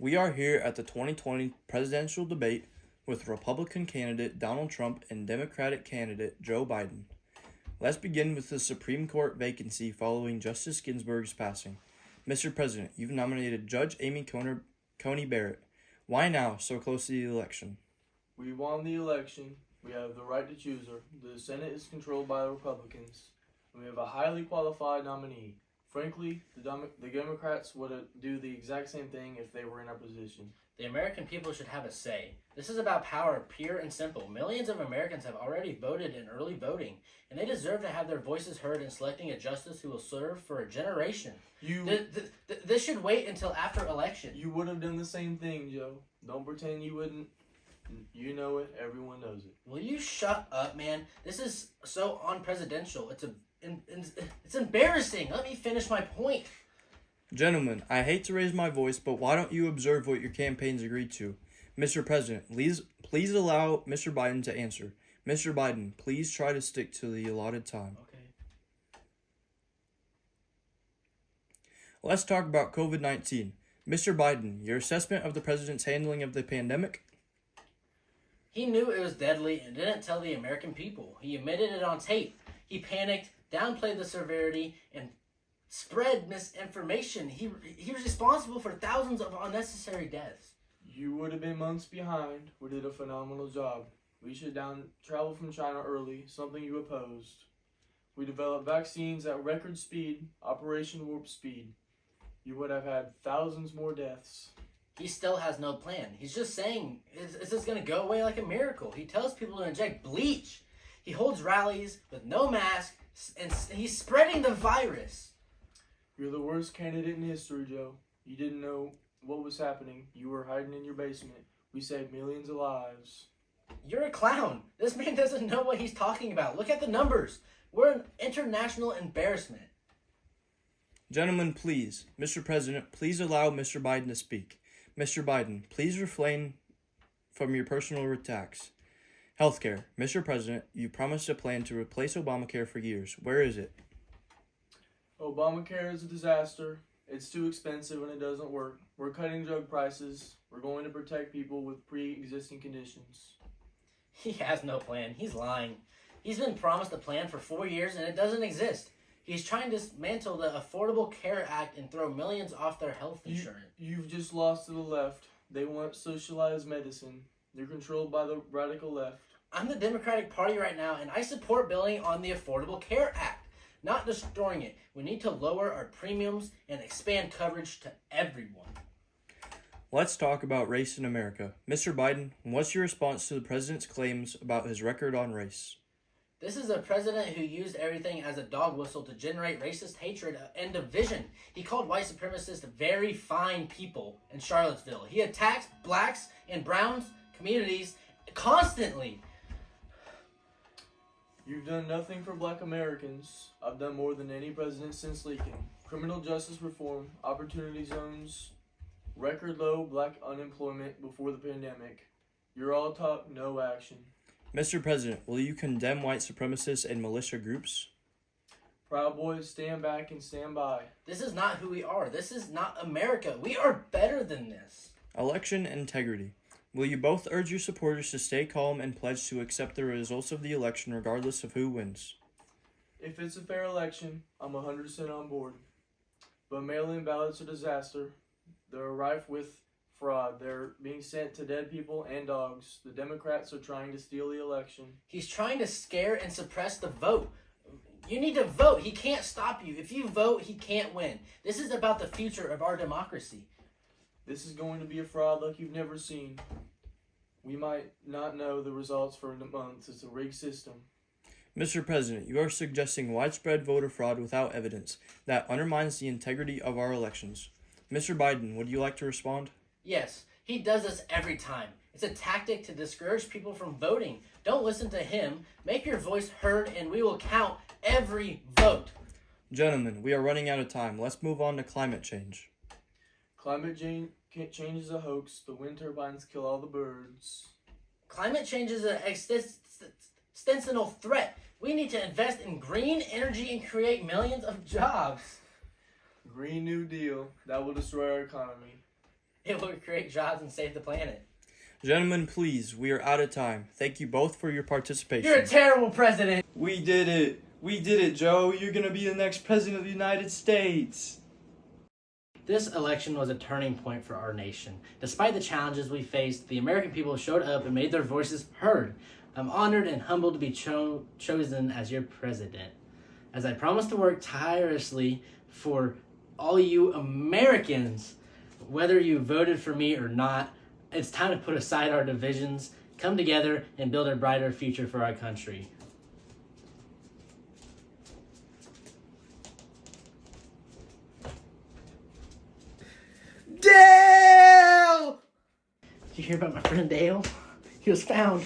We are here at the 2020 presidential debate with Republican candidate Donald Trump and Democratic candidate Joe Biden. Let's begin with the Supreme Court vacancy following Justice Ginsburg's passing. Mr. President, you've nominated Judge Amy Coney Barrett. Why now, so close to the election? We won the election. We have the right to choose her. The Senate is controlled by the Republicans. And we have a highly qualified nominee. Frankly, the Democrats would do the exact same thing if they were in our position. The American people should have a say. This is about power, pure and simple. Millions of Americans have already voted in early voting, and they deserve to have their voices heard in selecting a justice who will serve for a generation. This should wait until after election. You would have done the same thing, Joe. Don't pretend you wouldn't. You know it. Everyone knows it. Will you shut up, man? This is so unpresidential. It's embarrassing. Let me finish my point. Gentlemen, I hate to raise my voice, but why don't you observe what your campaigns agreed to? Mr. President, please allow Mr. Biden to answer. Mr. Biden, please try to stick to the allotted time. Okay. Let's talk about COVID-19. Mr. Biden, your assessment of the president's handling of the pandemic? He knew it was deadly and didn't tell the American people. He admitted it on tape. He panicked, downplayed the severity, and spread misinformation. He was responsible for thousands of unnecessary deaths. You would have been months behind. We did a phenomenal job. We shut down travel from China early, something you opposed. We developed vaccines at record speed, Operation Warp Speed. You would have had thousands more deaths. He still has no plan. He's just saying it's just going to go away like a miracle. He tells people to inject bleach. He holds rallies with no mask, and he's spreading the virus. You're the worst candidate in history, Joe. You didn't know what was happening. You were hiding in your basement. We saved millions of lives. You're a clown. This man doesn't know what he's talking about. Look at the numbers. We're an international embarrassment. Gentlemen, please. Mr. President, please allow Mr. Biden to speak. Mr. Biden, please refrain from your personal attacks. Healthcare. Mr. President, you promised a plan to replace Obamacare for years. Where is it? Obamacare is a disaster. It's too expensive and it doesn't work. We're cutting drug prices. We're going to protect people with pre-existing conditions. He has no plan. He's lying. He's been promised a plan for 4 years and it doesn't exist. He's trying to dismantle the Affordable Care Act and throw millions off their health insurance. You've just lost to the left. They want socialized medicine. They're controlled by the radical left. I'm the Democratic Party right now, and I support building on the Affordable Care Act, not destroying it. We need to lower our premiums and expand coverage to everyone. Let's talk about race in America. Mr. Biden, what's your response to the president's claims about his record on race? This is a president who used everything as a dog whistle to generate racist hatred and division. He called white supremacists very fine people in Charlottesville. He attacks blacks and browns communities constantly. You've done nothing for black Americans. I've done more than any president since Lincoln. Criminal justice reform, opportunity zones, record low black unemployment before the pandemic. You're all talk, no action. Mr. President, will you condemn white supremacists and militia groups? Proud Boys, stand back and stand by. This is not who we are. This is not America. We are better than this. Election integrity. Will you both urge your supporters to stay calm and pledge to accept the results of the election regardless of who wins? If it's a fair election, I'm 100% on board. But mail-in ballots are a disaster. They're rife with fraud. They're being sent to dead people and dogs. The Democrats are trying to steal the election. He's trying to scare and suppress the vote. You need to vote. He can't stop you. If you vote, he can't win. This is about the future of our democracy. This is going to be a fraud like you've never seen. We might not know the results for months. It's a rigged system. Mr. President, you are suggesting widespread voter fraud without evidence that undermines the integrity of our elections. Mr. Biden, would you like to respond? Yes, he does this every time. It's a tactic to discourage people from voting. Don't listen to him. Make your voice heard, and we will count every vote. Gentlemen, we are running out of time. Let's move on to climate change. Climate change is a hoax. The wind turbines kill all the birds. Climate change is an existential threat. We need to invest in green energy and create millions of jobs. Green New Deal. That will destroy our economy. It will create jobs and save the planet. Gentlemen, please, we are out of time. Thank you both for your participation. You're a terrible president. We did it. We did it, Joe. You're going to be the next president of the United States. This election was a turning point for our nation. Despite the challenges we faced, the American people showed up and made their voices heard. I'm honored and humbled to be chosen as your president. As I promise to work tirelessly for all you Americans, whether you voted for me or not, it's time to put aside our divisions, come together, and build a brighter future for our country. Dale! Did you hear about my friend Dale? He was found.